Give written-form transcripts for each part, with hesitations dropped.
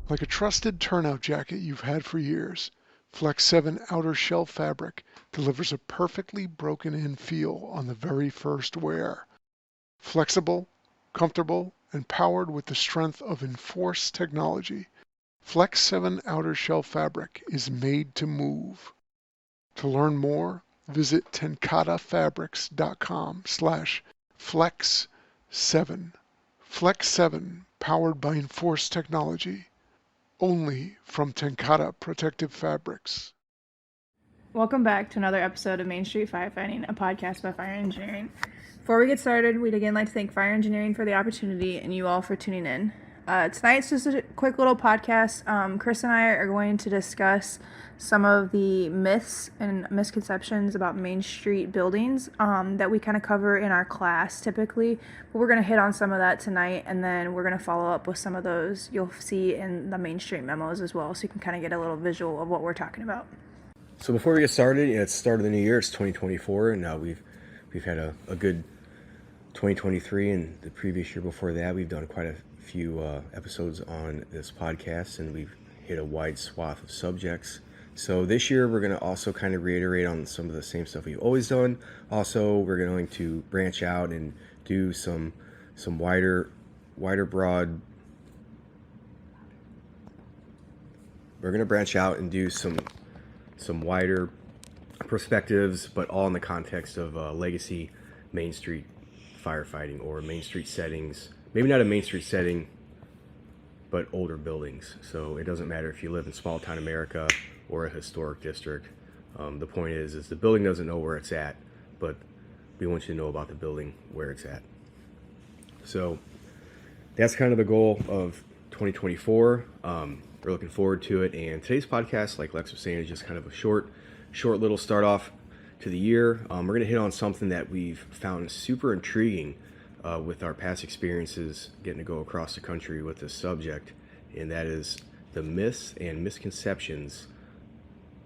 Like a trusted turnout jacket you've had for years, Flex 7 outer shell fabric delivers a perfectly broken-in feel on the very first wear. Flexible, comfortable, and powered with the strength of Enforce technology, Flex 7 outer shell fabric is made to move. To learn more, visit tencatafabrics.com/flex7. Flex 7, powered by Enforce technology, only from TenCate Protective Fabrics. Welcome back to another episode of Main Street Firefighting, a podcast by Fire Engineering. Before we get started, we'd again like to thank Fire Engineering for the opportunity and you all for tuning in. Tonight's just a quick little podcast. Chris and I are going to discuss some of the myths and misconceptions about Main Street buildings that we kind of cover in our class typically. But we're going to hit on some of that tonight, and then we're going to follow up with some of those you'll see in the Main Street memos as well, so you can kind of get a little visual of what we're talking about. So before we get started, it's the start of the new year. It's 2024, and we've had a good 2023, and the previous year before that, we've done quite a few episodes on this podcast, and we've hit a wide swath of subjects. So this year, we're going to also kind of reiterate on some of the same stuff we've always done. Also, we're going to branch out and do some wider broad. We're going to branch out and do some wider perspectives, but all in the context of legacy Main Street firefighting or Main Street settings. Maybe not a Main Street setting, but older buildings. So it doesn't matter if you live in small town America or a historic district. The point is the building doesn't know where it's at, but we want you to know about the building where it's at. So that's kind of the goal of 2024. We're looking forward to it. And today's podcast, like Lex was saying, is just kind of a short little start off to the year. We're going to hit on something that we've found super intriguing with our past experiences getting to go across the country with this subject, and that is the myths and misconceptions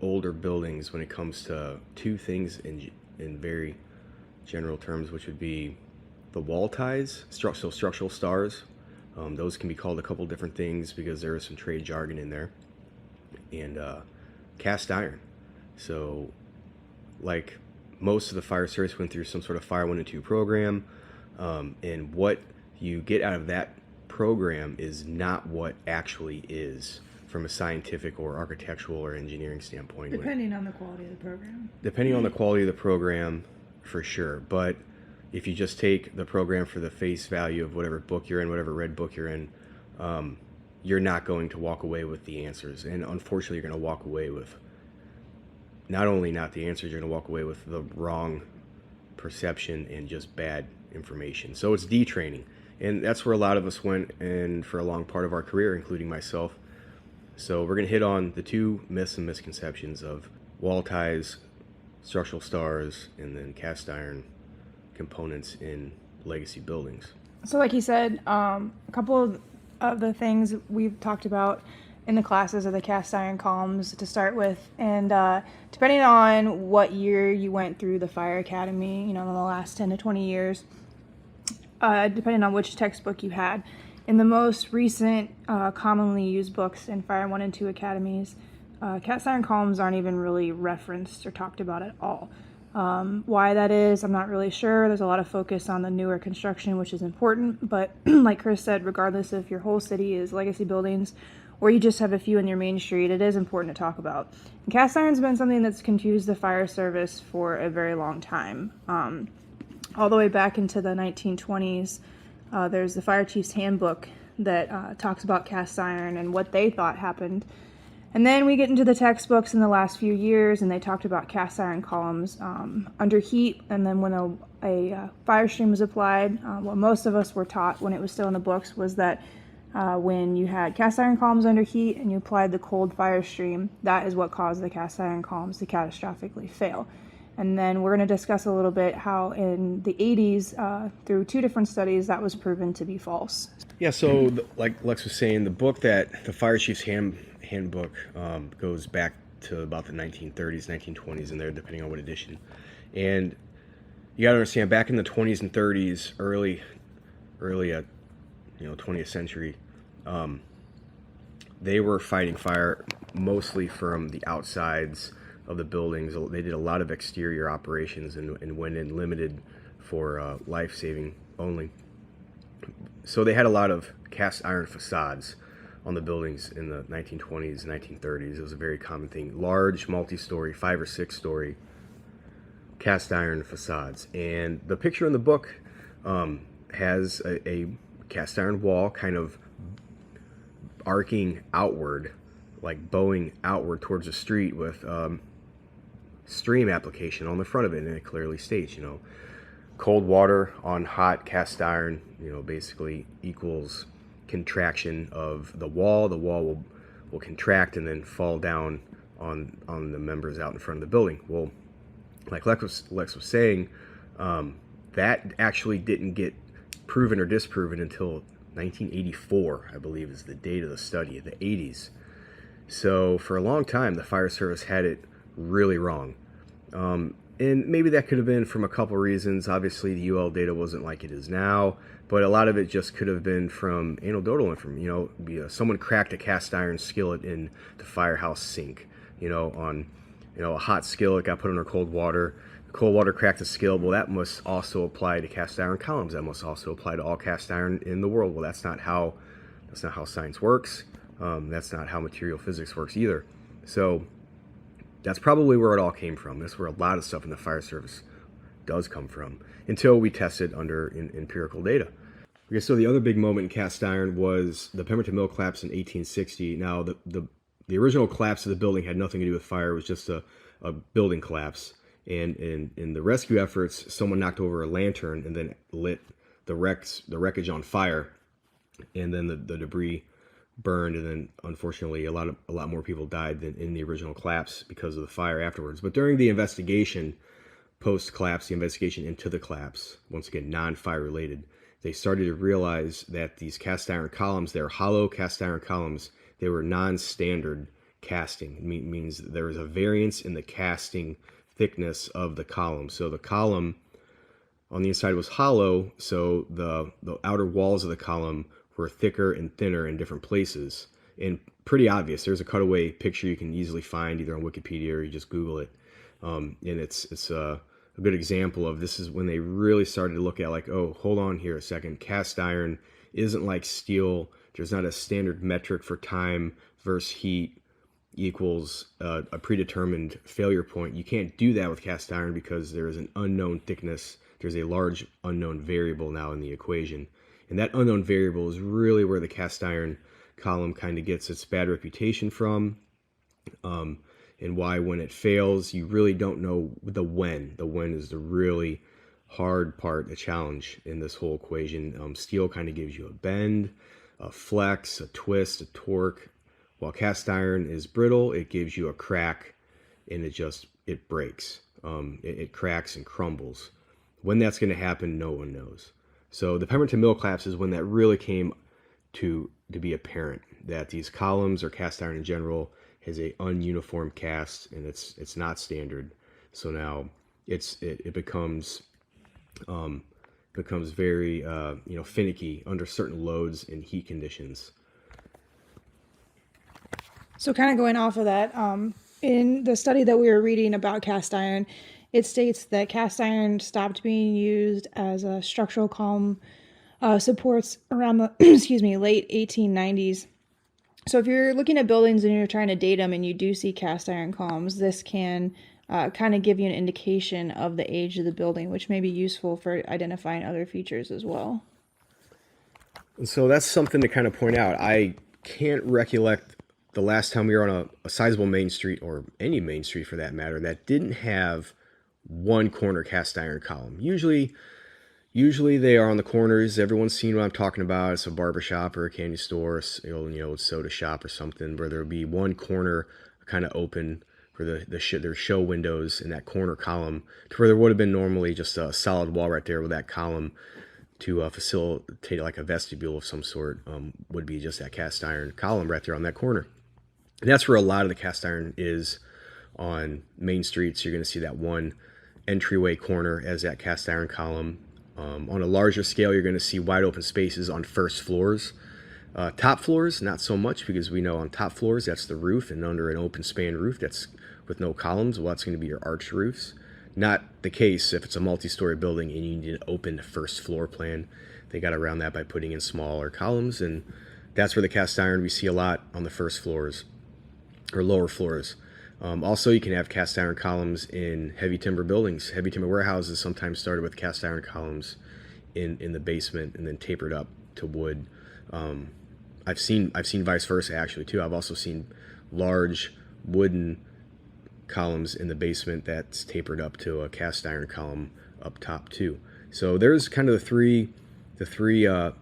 older buildings when it comes to two things in very general terms, which would be the wall ties, so structural stars. Those can be called a couple different things because there is some trade jargon in there, and cast iron. So like most of the fire service went through some sort of Fire 1 and 2 program, and what you get out of that program is not what actually is from a scientific or architectural or engineering standpoint. Depending on the quality of the program. Depending on the quality of the program, for sure. But if you just take the program for the face value of whatever book you're in, whatever red book you're in, you're not going to walk away with the answers. And unfortunately, you're going to walk away with not only not the answers, you're going to walk away with the wrong perception and just bad information. So it's detraining. And that's where a lot of us went and for a long part of our career, including myself. So we're going to hit on the two myths and misconceptions of wall ties, structural stars, and then cast iron components in legacy buildings. So like he said, a couple of the things we've talked about in the classes are the cast iron columns to start with, and depending on what year you went through the fire academy, in the last 10 to 20 years, depending on which textbook you had. In the most recent commonly used books in Fire 1 and 2 academies, cast iron columns aren't even really referenced or talked about at all. Why that is, I'm not really sure. There's a lot of focus on the newer construction, which is important, but like Chris said, regardless if your whole city is legacy buildings or you just have a few in your main street, it is important to talk about. And cast iron's been something that's confused the fire service for a very long time. All the way back into the 1920s, there's the Fire Chief's Handbook that talks about cast iron and what they thought happened. And then we get into the textbooks in the last few years, and they talked about cast iron columns under heat, and then when a fire stream was applied, what most of us were taught when it was still in the books was that when you had cast iron columns under heat and you applied the cold fire stream, that is what caused the cast iron columns to catastrophically fail. And then we're going to discuss a little bit how in the 80s, through two different studies, that was proven to be false. Yeah, so like Lex was saying, the book that the Fire Chief's Handbook goes back to about the 1930s, 1920s in there, depending on what edition. And you got to understand, back in the 20s and 30s, early 20th century, they were fighting fire mostly from the outsides of the buildings. They did a lot of exterior operations and went in limited for life-saving only. So they had a lot of cast iron facades on the buildings in the 1920s, 1930s. It was a very common thing. Large, multi-story, 5 or 6 story cast iron facades. And the picture in the book has a cast iron wall kind of arcing outward, like bowing outward towards the street with stream application on the front of it. And it clearly states, cold water on hot cast iron, basically equals contraction of the wall. The wall will contract and then fall down on the members out in front of the building. Well, like Lex was saying, that actually didn't get proven or disproven until 1984, I believe is the date of the study, the 80s. So for a long time, the fire service had it really wrong. And maybe that could have been from a couple reasons. Obviously, the UL data wasn't like it is now, but a lot of it just could have been from anecdotal information. Someone cracked a cast iron skillet in the firehouse sink, on a hot skillet got put under cold water. Cold water cracked the skillet. Well, that must also apply to cast iron columns. That must also apply to all cast iron in the world. Well, that's not how science works. That's not how material physics works either. So that's probably where it all came from. That's where a lot of stuff in the fire service does come from, until we test it under empirical data. Okay, so the other big moment in cast iron was the Pemberton Mill collapse in 1860. Now, the original collapse of the building had nothing to do with fire. It was just a building collapse. And in the rescue efforts, someone knocked over a lantern and then lit the wreckage on fire, and then the debris burned, and then unfortunately a lot more people died than in the original collapse because of the fire afterwards. But during the investigation, post-collapse, the investigation into the collapse, once again non-fire related, they started to realize that these cast iron columns, they're hollow cast iron columns, they were non-standard casting. It means there was a variance in the casting thickness of the column. So the column on the inside was hollow, so the outer walls of the column were thicker and thinner in different places, and pretty obvious. There's a cutaway picture you can easily find either on Wikipedia or you just Google it, and it's a good example of this is when they really started to look at, like, oh, hold on here a second, cast iron isn't like steel. There's not a standard metric for time versus heat equals a predetermined failure point. You can't do that with cast iron because there is an unknown thickness. There's a large unknown variable now in the equation. And that unknown variable is really where the cast iron column kind of gets its bad reputation from, and why when it fails, you really don't know the when. The when is the really hard part, the challenge in this whole equation. Steel kind of gives you a bend, a flex, a twist, a torque. While cast iron is brittle, it gives you a crack, and it breaks. It cracks and crumbles. When that's going to happen, no one knows. So the Pemberton Mill collapse is when that really came to be apparent, that these columns, or cast iron in general, has a ununiform cast, and it's not standard. So now it becomes very finicky under certain loads and heat conditions. So kind of going off of that, in the study that we were reading about cast iron, it states that cast iron stopped being used as a structural column supports around the late 1890s. So if you're looking at buildings and you're trying to date them and you do see cast iron columns, this can kind of give you an indication of the age of the building, which may be useful for identifying other features as well. And so that's something to kind of point out. I can't recollect the last time we were on a sizable main street, or any main street for that matter, that didn't have one corner cast iron column. Usually they are on the corners. Everyone's seen what I'm talking about. It's a barbershop or a candy store, a soda shop or something, where there'll be one corner kind of open for their show windows in that corner column, to where there would have been normally just a solid wall right there with that column to facilitate like a vestibule of some sort. Would be just that cast iron column right there on that corner. And that's where a lot of the cast iron is on main streets. You're going to see that one entryway corner as that cast iron column. On a larger scale, you're going to see wide open spaces on first floors Top floors, not so much, because we know on top floors, that's the roof, and under an open span roof that's with no columns, well, that's going to be your arched roofs. Not the case if it's a multi-story building and you need an open first floor plan. They got around that by putting in smaller columns, and that's where the cast iron we see a lot on the first floors or lower floors. Also, you can have cast iron columns in heavy timber buildings. Heavy timber warehouses sometimes started with cast iron columns in the basement and then tapered up to wood. I've seen vice versa actually too. I've also seen large wooden columns in the basement that's tapered up to a cast iron column up top too. So there's kind of the three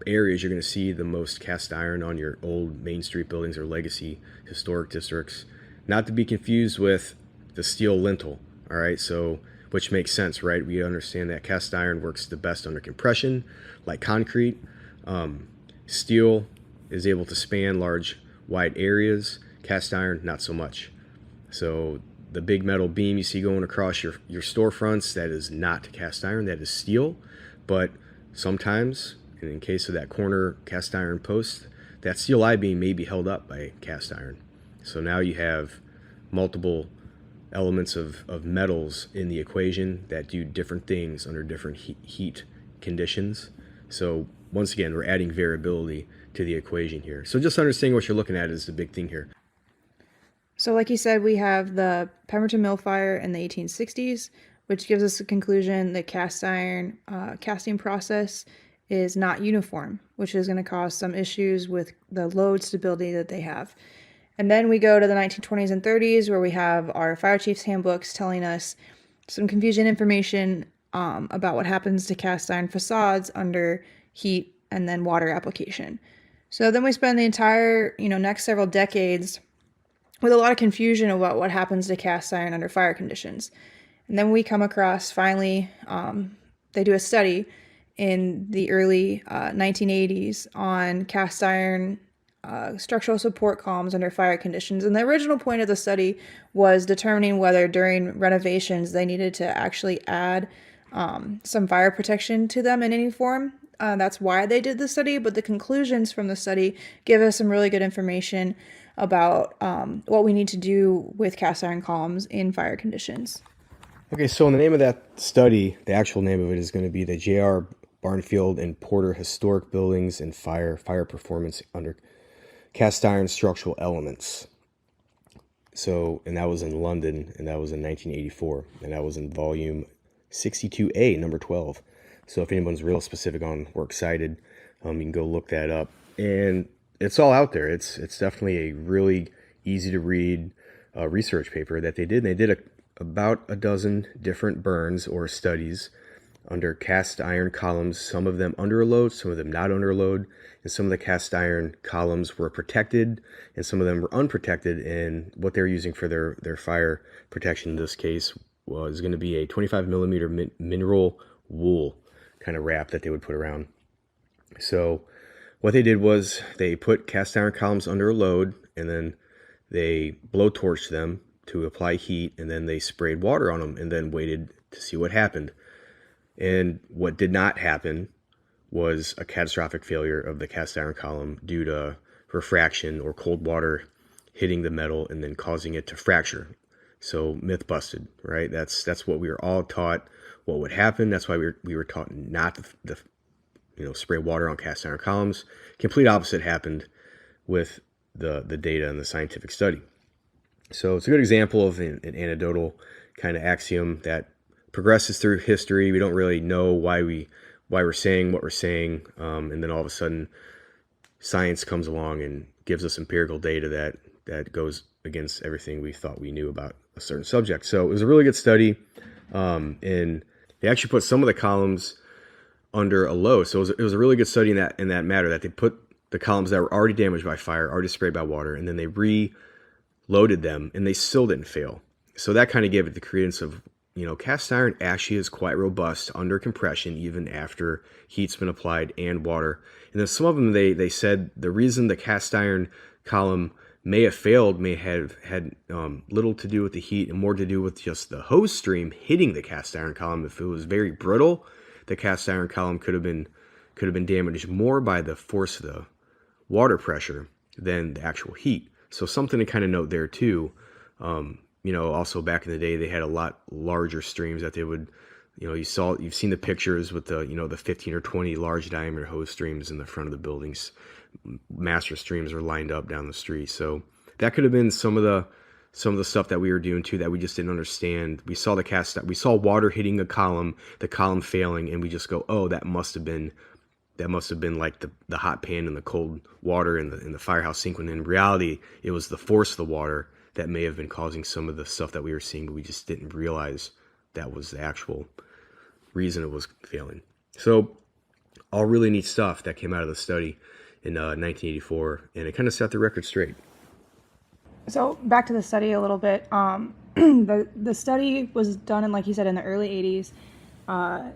areas you're going to see the most cast iron on your old Main Street buildings or legacy historic districts. Not to be confused with the steel lintel. All right, so which makes sense, right? We understand that cast iron works the best under compression, like concrete. Steel is able to span large, wide areas. Cast iron, not so much. So the big metal beam you see going across your storefronts, that is not cast iron, that is steel. But sometimes, and in case of that corner cast iron post, that steel I-beam may be held up by cast iron. So now you have multiple elements of metals in the equation that do different things under different heat conditions. So once again, we're adding variability to the equation here. So just understanding what you're looking at is the big thing here. So like you said, we have the Pemberton Mill Fire in the 1860s, which gives us the conclusion that cast iron casting process is not uniform, which is going to cause some issues with the load stability that they have. And then we go to the 1920s and 30s, where we have our fire chief's handbooks telling us some confusion information about what happens to cast iron facades under heat and then water application. So then we spend the entire next several decades with a lot of confusion about what happens to cast iron under fire conditions. And then we come across, finally, they do a study in the early 1980s on cast iron structural support columns under fire conditions. And the original point of the study was determining whether during renovations they needed to actually add some fire protection to them in any form. That's why they did the study, but the conclusions from the study give us some really good information about what we need to do with cast iron columns in fire conditions. Okay, so in the name of that study, the actual name of it is going to be the J.R. Barnfield and Porter Historic Buildings and Fire Performance under Cast Iron Structural Elements. So, and that was in London, and that was in 1984, and that was in volume 62A, number 12. So if anyone's real specific on works cited, you can go look that up. And it's all out there. It's definitely a really easy to read research paper that they did. And they did about a dozen different burns or studies under cast iron columns, some of them under a load, some of them not under a load. And some of the cast iron columns were protected and some of them were unprotected. And what they're using for their fire protection in this case was going to be a 25 millimeter mineral wool kind of wrap that they would put around. So what they did was they put cast iron columns under a load and then they blowtorched them to apply heat, and then they sprayed water on them and then waited to see what happened. And what did not happen was a catastrophic failure of the cast iron column due to refraction or cold water hitting the metal and then causing it to fracture. So myth busted, right? That's what we were all taught what would happen. That's why we were taught not to spray water on cast iron columns. Complete opposite happened with the data and the scientific study. So it's a good example of an anecdotal kind of axiom that progresses through history. We don't really know why we're saying what we're saying, and then all of a sudden science comes along and gives us empirical data that goes against everything we thought we knew about a certain subject. So it was a really good study, and they actually put some of the columns under a load. So it was a really good study in that matter, that they put the columns that were already damaged by fire, already sprayed by water, and then they reloaded them, and they still didn't fail. So that kind of gave it the credence of, cast iron actually is quite robust under compression, even after heat's been applied and water. And then some of them, they said the reason the cast iron column may have failed may have had little to do with the heat and more to do with just the hose stream hitting the cast iron column. If it was very brittle, the cast iron column could have been damaged more by the force of the water pressure than the actual heat. So something to kind of note there too. Also back in the day, they had a lot larger streams that they would, you've seen the pictures with the 15 or 20 large diameter hose streams in the front of the buildings. Master streams are lined up down the street. So that could have been some of the stuff that we were doing too that we just didn't understand. We saw we saw water hitting the column failing, and we just go, oh, that must have been like the hot pan and the cold water in the firehouse sink, when in reality it was the force of the water that may have been causing some of the stuff that we were seeing, but we just didn't realize that was the actual reason it was failing. So all really neat stuff that came out of the study in 1984, and it kind of set the record straight. So back to the study a little bit. The study was done in, like you said, in the early 80s.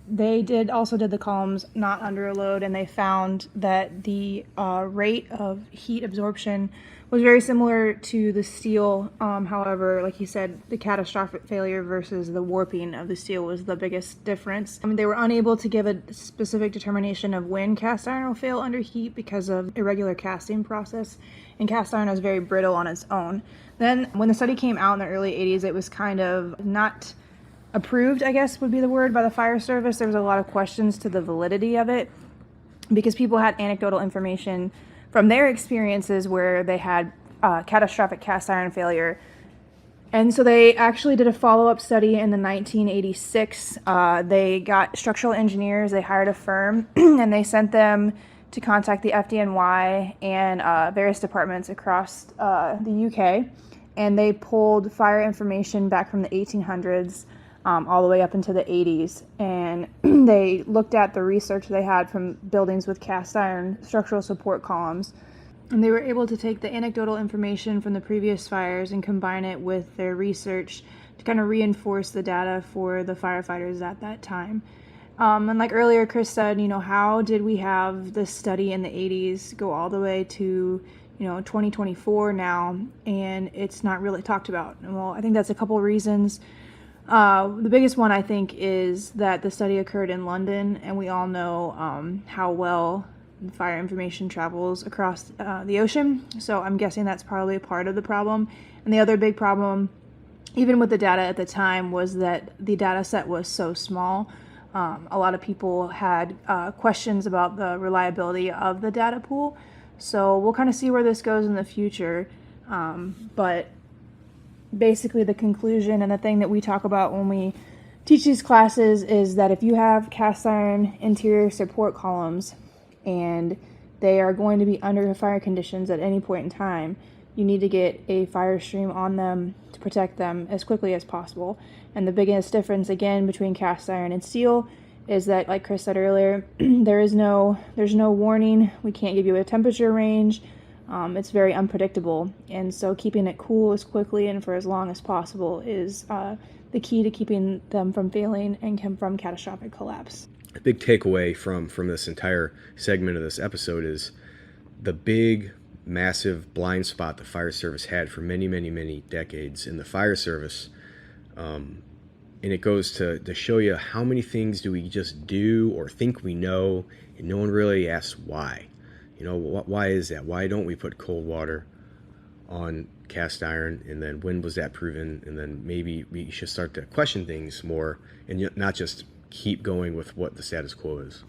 They also did the columns not under a load, and they found that the rate of heat absorption was very similar to the steel. However, like you said, the catastrophic failure versus the warping of the steel was the biggest difference. They were unable to give a specific determination of when cast iron will fail under heat because of irregular casting process, and cast iron is very brittle on its own. Then when the study came out in the early 80s, it was kind of not approved, I guess would be the word, by the fire service. There was a lot of questions to the validity of it because people had anecdotal information from their experiences where they had catastrophic cast iron failure. And so they actually did a follow-up study in the 1986. They got structural engineers, they hired a firm, and they sent them to contact the FDNY and various departments across the UK. And they pulled fire information back from the 1800s all the way up into the 80s. And they looked at the research they had from buildings with cast iron structural support columns. And they were able to take the anecdotal information from the previous fires and combine it with their research to kind of reinforce the data for the firefighters at that time. And like earlier Chris said, how did we have this study in the 80s go all the way to 2024 now, and it's not really talked about? Well, I think that's a couple of reasons. The biggest one, I think, is that the study occurred in London, and we all know how well fire information travels across the ocean. So I'm guessing that's probably a part of the problem. And the other big problem, even with the data at the time, was that the data set was so small. A lot of people had questions about the reliability of the data pool. So we'll kind of see where this goes in the future. But basically the conclusion and the thing that we talk about when we teach these classes is that if you have cast iron interior support columns and they are going to be under fire conditions at any point in time, you need to get a fire stream on them to protect them as quickly as possible. And the biggest difference, again, between cast iron and steel is that, like Chris said earlier, there's no warning. We can't give you a temperature range. It's very unpredictable, and so keeping it cool as quickly and for as long as possible is the key to keeping them from failing and from catastrophic collapse. A big takeaway from this entire segment of this episode is the big, massive blind spot the fire service had for many, many, many decades in the fire service. And it goes to show you how many things do we just do or think we know, and no one really asks why. Why is that? Why don't we put cold water on cast iron? And then when was that proven? And then maybe we should start to question things more and not just keep going with what the status quo is.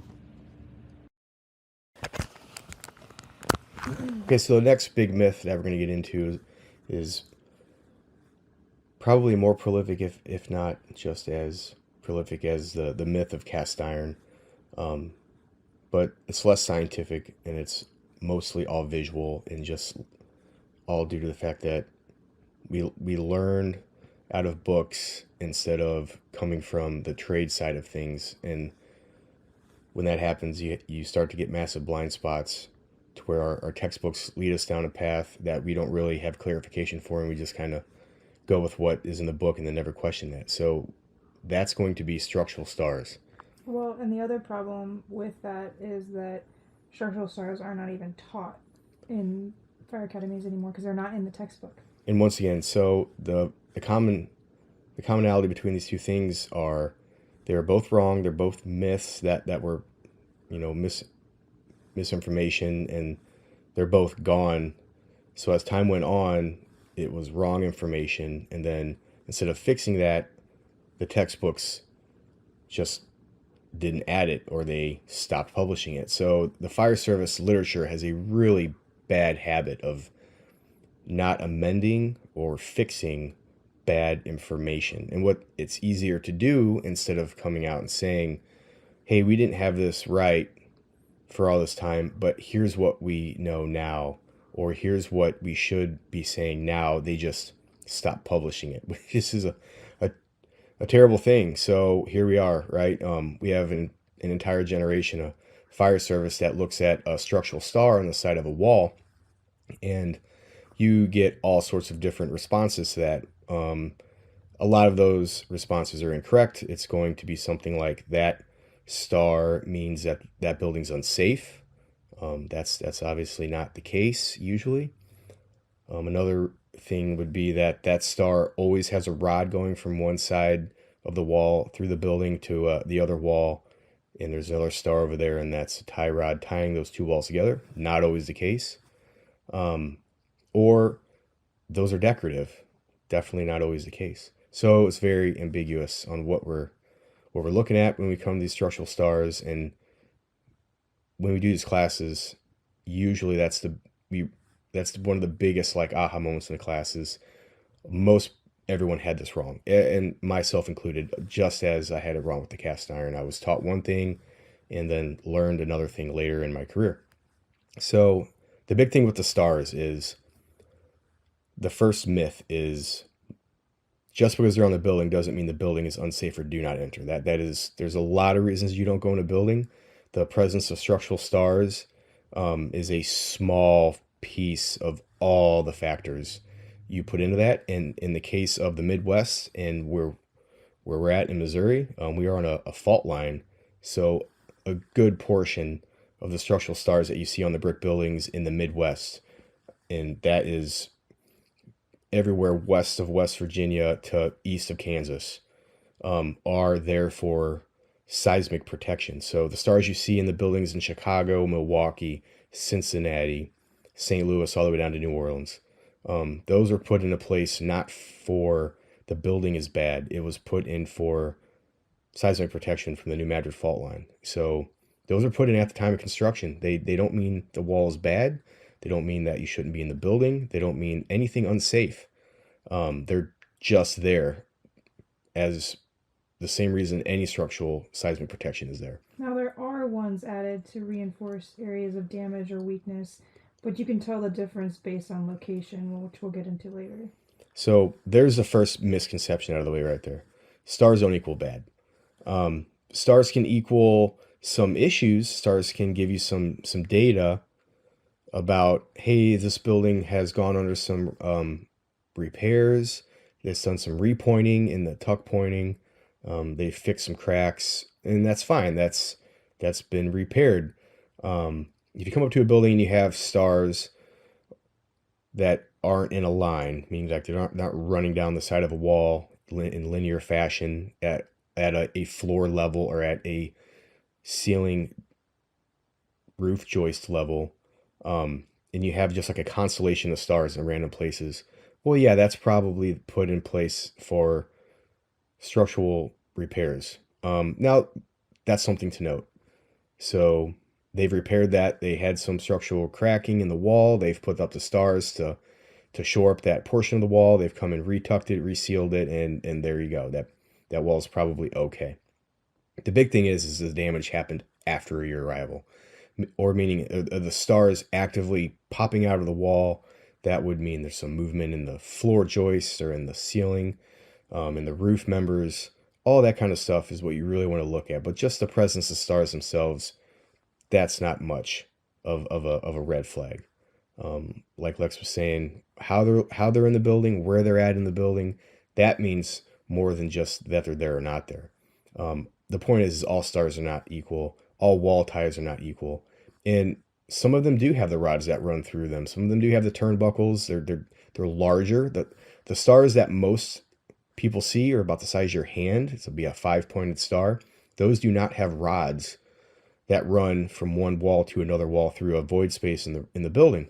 Okay, so the next big myth that we're going to get into is probably more prolific, if not just as prolific as the myth of cast iron. But it's less scientific, and it's mostly all visual and just all due to the fact that we learn out of books instead of coming from the trade side of things. And when that happens, you start to get massive blind spots to where our textbooks lead us down a path that we don't really have clarification for, and we just kind of go with what is in the book and then never question that. So that's going to be structural stars. Well, and the other problem with that is that structural stars are not even taught in fire academies anymore because they're not in the textbook. And once again, so the commonality between these two things are they're both wrong. They're both myths that were, misinformation, and they're both gone. So as time went on, it was wrong information. And then instead of fixing that, the textbooks just didn't add it or they stopped publishing it. So the fire service literature has a really bad habit of not amending or fixing bad information. And what it's easier to do, instead of coming out and saying, hey, we didn't have this right for all this time, but here's what we know now, or here's what we should be saying now, they just stop publishing it. This is a terrible thing. So here we are, right? We have an entire generation of fire service that looks at a structural star on the side of a wall, and you get all sorts of different responses to that. A lot of those responses are incorrect. It's going to be something like that star means that that building's unsafe. That's obviously not the case usually. Another thing would be that that star always has a rod going from one side of the wall through the building to the other wall, and there's another star over there, and that's a tie rod tying those two walls together. Not always the case. Or those are decorative. Definitely not always the case. So it's very ambiguous on what we're looking at when we come to these structural stars. And when we do these classes, usually that's one of the biggest like aha moments in the classes. Most everyone had this wrong, and myself included, just as I had it wrong with the cast iron. I was taught one thing and then learned another thing later in my career. So the big thing with the stars is, the first myth is, just because they're on the building doesn't mean the building is unsafe or do not enter. There's a lot of reasons you don't go in a building. The presence of structural stars is a small piece of all the factors you put into that. And in the case of the Midwest and where we're at in Missouri, we are on a fault line. So a good portion of the structural stars that you see on the brick buildings in the Midwest, and that is everywhere west of West Virginia to east of Kansas, are there for seismic protection. So the stars you see in the buildings in Chicago, Milwaukee, Cincinnati, St. Louis, all the way down to New Orleans, those are put into place not for the building is bad. It was put in for seismic protection from the New Madrid fault line. So those are put in at the time of construction. They don't mean the wall is bad. They don't mean that you shouldn't be in the building. They don't mean anything unsafe. They're just there as the same reason any structural seismic protection is there. Now, there are ones added to reinforce areas of damage or weakness, but you can tell the difference based on location, which we'll get into later. So there's the first misconception out of the way right there. Stars don't equal bad. Stars can equal some issues. Stars can give you some data about, hey, this building has gone under some repairs. It's done some repointing in the tuck pointing. They fixed some cracks, and that's fine. That's been repaired. If you come up to a building and you have stars that aren't in a line, meaning like they're not running down the side of a wall in linear fashion at a floor level or at a ceiling roof joist level, and you have just like a constellation of stars in random places, well, yeah, that's probably put in place for structural repairs. Now, that's something to note. So they've repaired that. They had some structural cracking in the wall. They've put up the stars to shore up that portion of the wall. They've come and retucked it, resealed it, and there you go. That wall is probably okay. The big thing is the damage happened after your arrival, or meaning the stars actively popping out of the wall. That would mean there's some movement in the floor joists or in the ceiling, in the roof members. All that kind of stuff is what you really want to look at. But just the presence of stars themselves, that's not much of a red flag. Like Lex was saying, how they're in the building, where they're at in the building, that means more than just that they're there or not there. The point is all stars are not equal. All wall ties are not equal. And some of them do have the rods that run through them. Some of them do have the turnbuckles. They're larger. The stars that most people see are about the size of your hand. This will be a 5-pointed star. Those do not have rods that run from one wall to another wall through a void space in the building.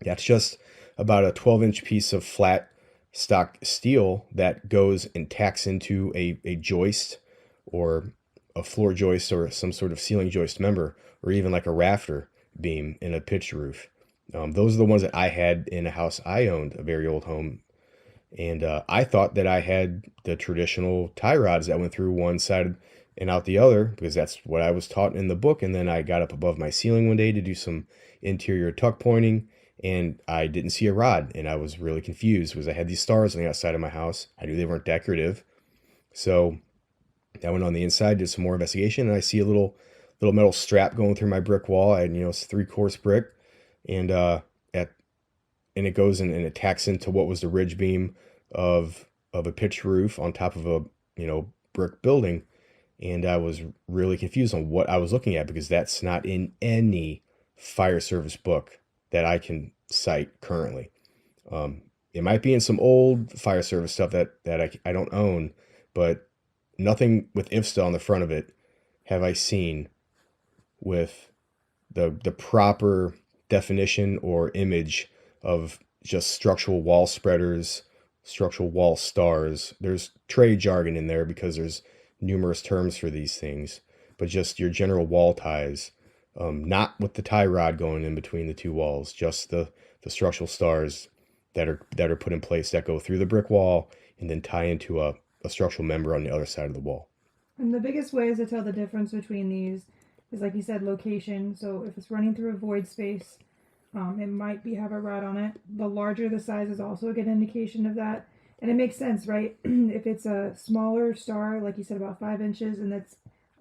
That's just about a 12-inch piece of flat stock steel that goes and tacks into a joist or a floor joist or some sort of ceiling joist member, or even like a rafter beam in a pitched roof. Those are the ones that I had in a house I owned, a very old home. And I thought that I had the traditional tie rods that went through one side and out the other, because that's what I was taught in the book. And then I got up above my ceiling one day to do some interior tuck pointing, and I didn't see a rod. And I was really confused because I had these stars on the outside of my house. I knew they weren't decorative. So I went on the inside, did some more investigation, and I see a little metal strap going through my brick wall. I had, it's 3/4 brick, and at and it goes and it tacks into what was the ridge beam of a pitched roof on top of a brick building. And I was really confused on what I was looking at, because that's not in any fire service book that I can cite currently. It might be in some old fire service stuff that I don't own, but nothing with IFSTA on the front of it have I seen with the proper definition or image of just structural wall spreaders, structural wall stars. There's trade jargon in there because there's numerous terms for these things, but just your general wall ties, not with the tie rod going in between the two walls, just the structural stars that are put in place that go through the brick wall and then tie into a structural member on the other side of the wall. And the biggest ways to tell the difference between these is, like you said, location. So if it's running through a void space, it might have a rod on it. The larger the size is also a good indication of that. And it makes sense, right? If it's a smaller star, like you said, about 5 inches, and that's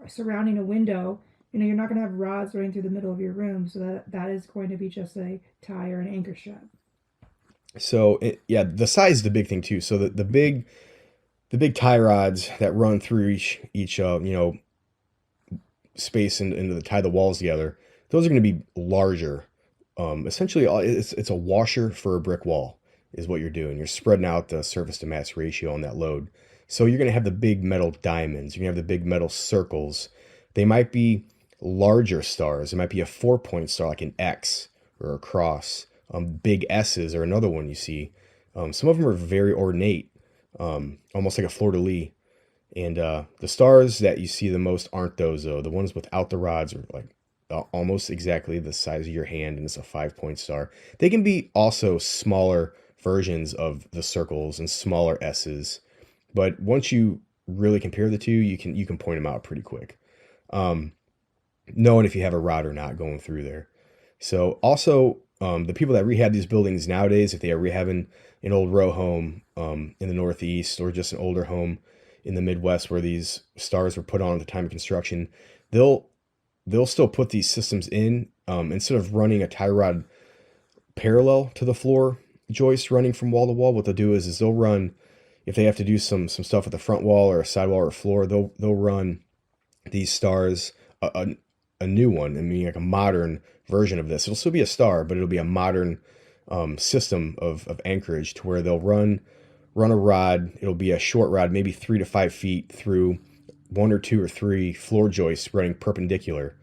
surrounding a window, you're not going to have rods running through the middle of your room. So that is going to be just a tie or an anchor strap. So the size is the big thing too. So the big tie rods that run through each space and to tie the walls together, those are going to be larger. Essentially, it's a washer for a brick wall is what you're doing. You're spreading out the surface to mass ratio on that load. So you're going to have the big metal diamonds. You're going to have the big metal circles. They might be larger stars. It might be a 4-point star like an X or a cross. Big S's are another one you see. Some of them are very ornate, almost like a fleur-de-lis. And the stars that you see the most aren't those, though. The ones without the rods are like almost exactly the size of your hand, and it's a 5-point star. They can be also smaller versions of the circles and smaller S's, but once you really compare the two, you can point them out pretty quick, knowing if you have a rod or not going through there. So also, the people that rehab these buildings nowadays, if they are rehabbing an old row home in the Northeast, or just an older home in the Midwest where these stars were put on at the time of construction, they'll still put these systems in, instead of running a tie rod parallel to the floor joist running from wall to wall. What they'll do is they'll run, if they have to do some stuff with the front wall or a side wall or floor, they'll run these stars, a new one, I mean like a modern version of this. It'll still be a star, but it'll be a modern system of anchorage, to where they'll run a rod. It'll be a short rod, maybe 3 to 5 feet, through 1 or 2 or 3 floor joists running perpendicular.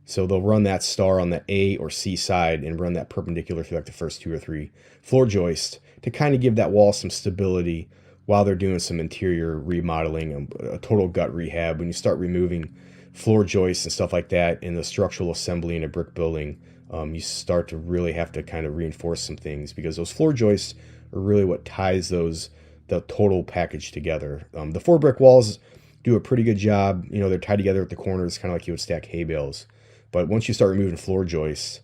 So they'll run that star on the A or C side and run that perpendicular through like the first 2 or 3 floor joists to kind of give that wall some stability while they're doing some interior remodeling, a total gut rehab. When you start removing floor joists and stuff like that in the structural assembly in a brick building, you start to really have to kind of reinforce some things, because those floor joists are really what ties the total package together. The 4 brick walls do a pretty good job. They're tied together at the corners, kind of like you would stack hay bales. But once you start removing floor joists,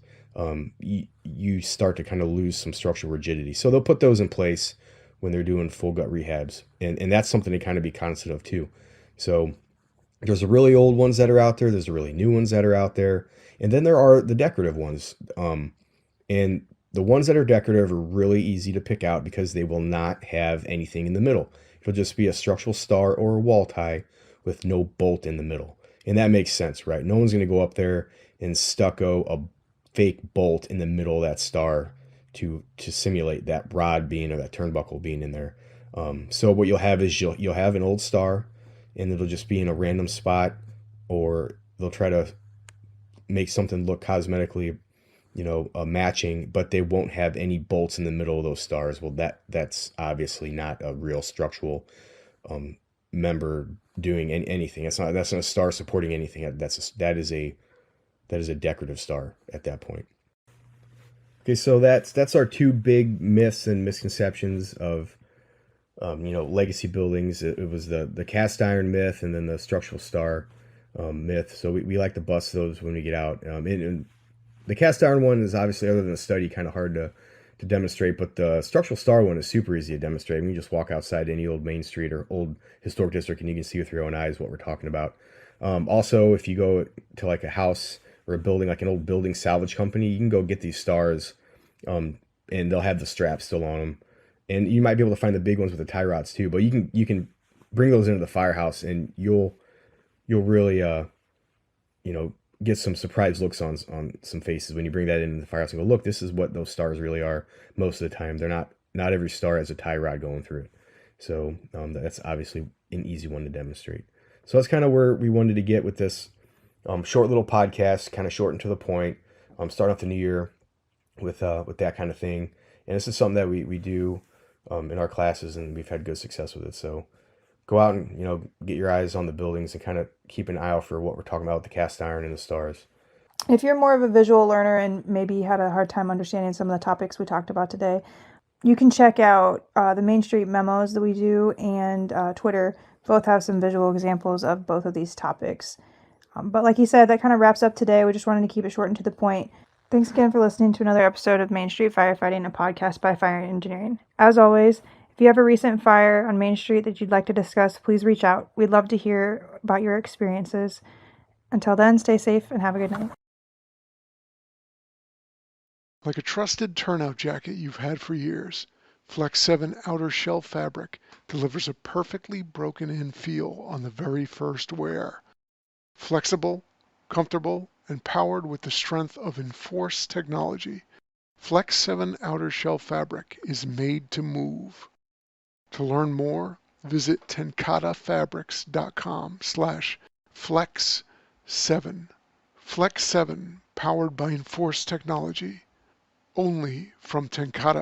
you start to kind of lose some structural rigidity. So they'll put those in place when they're doing full gut rehabs. And that's something to kind of be cognizant of too. So there's the really old ones that are out there. There's the really new ones that are out there. And then there are the decorative ones. And the ones that are decorative are really easy to pick out because they will not have anything in the middle. It'll just be a structural star or a wall tie with no bolt in the middle. And that makes sense, right? No one's going to go up there and stucco a fake bolt in the middle of that star to simulate that rod being, or that turnbuckle being in there. So what you'll have is you'll have an old star, and it'll just be in a random spot, or they'll try to make something look cosmetically, matching, but they won't have any bolts in the middle of those stars. Well, that's obviously not a real structural member doing anything. That's not a star supporting anything. That is a decorative star at that point. Okay, so that's our two big myths and misconceptions of legacy buildings. It was the cast iron myth and then the structural star myth. So we like to bust those when we get out. And the cast iron one is obviously, other than the study, kind of hard to demonstrate, but the structural star one is super easy to demonstrate. I mean, you just walk outside any old main street or old historic district and you can see with your own eyes what we're talking about. Also, if you go to like a house or a building, like an old building salvage company, you can go get these stars, and they'll have the straps still on them. And you might be able to find the big ones with the tie rods too, but you can bring those into the firehouse and you'll really get some surprised looks on some faces when you bring that into the firehouse and go, look, this is what those stars really are. Most of the time, they're not every star has a tie rod going through it. So that's obviously an easy one to demonstrate. So that's kind of where we wanted to get with this short little podcast, kind of short and to the point. Starting off the new year with that kind of thing, and this is something that we do in our classes, and we've had good success with it. So go out and get your eyes on the buildings and kind of keep an eye out for what we're talking about with the cast iron and the stars. If you're more of a visual learner and maybe had a hard time understanding some of the topics we talked about today, you can check out the Main Street memos that we do and Twitter. Both have some visual examples of both of these topics. But like you said, that kind of wraps up today. We just wanted to keep it short and to the point. Thanks again for listening to another episode of Main Street Firefighting, a podcast by Fire Engineering. As always, if you have a recent fire on Main Street that you'd like to discuss, please reach out. We'd love to hear about your experiences. Until then, stay safe and have a good night. Like a trusted turnout jacket you've had for years, Flex 7 outer shell fabric delivers a perfectly broken-in feel on the very first wear. Flexible, comfortable, and powered with the strength of enforced technology, Flex 7 outer shell fabric is made to move. To learn more, visit tencatafabrics.com/flex7. Flex 7, powered by enforced technology. Only from TenCate.